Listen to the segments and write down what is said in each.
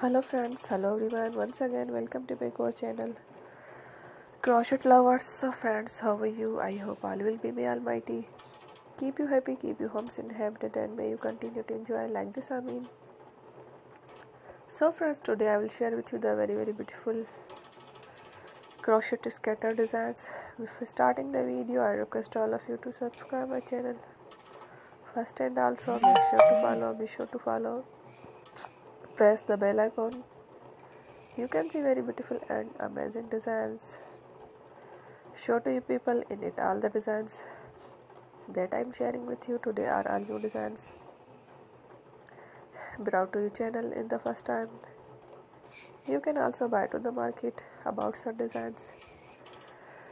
Hello friends, hello everyone, once again welcome to my core channel. Crochet lovers, so friends, how are you? I hope all will be may almighty. Keep you happy, keep you homes inhabited, and may you continue to enjoy like this, I mean. So friends, today I will share with you the very beautiful crochet scatter designs. Before starting the video, I request all of you to subscribe my channel first, and also be sure to follow, press the bell icon. You can see very beautiful and amazing designs. Show to you people in it. All the designs that I am sharing with you today are all new designs brought to your channel in the first time. You can also buy to the market about some designs.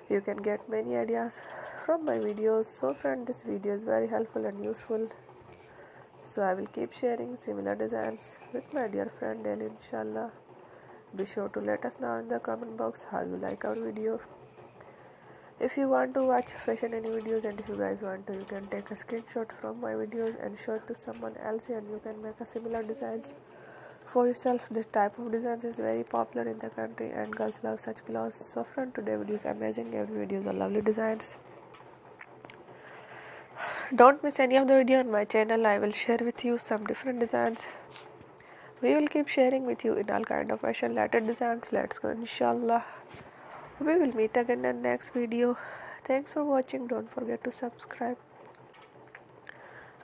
You can get many ideas from my videos. So friend, this video is very helpful and useful. So I will keep sharing similar designs with my dear friend daily, inshallah. Be sure to let us know in the comment box how you like our video. If you want to watch fashion any videos, and if you guys want to, you can take a screenshot from my videos and show it to someone else, and you can make a similar designs for yourself. This type of designs is very popular in the country and girls love such clothes. So friend, today video is amazing. Every video is a lovely designs. Don't miss any of the video on my channel. I will share with you some different designs. We will keep sharing with you in all kind of fashion related designs. Let's go, inshallah. We will meet again in the next video. Thanks for watching. Don't forget to subscribe.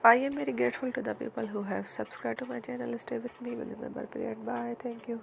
I am very grateful to the people who have subscribed to my channel. Stay with me. Will remember period. Bye. Thank you.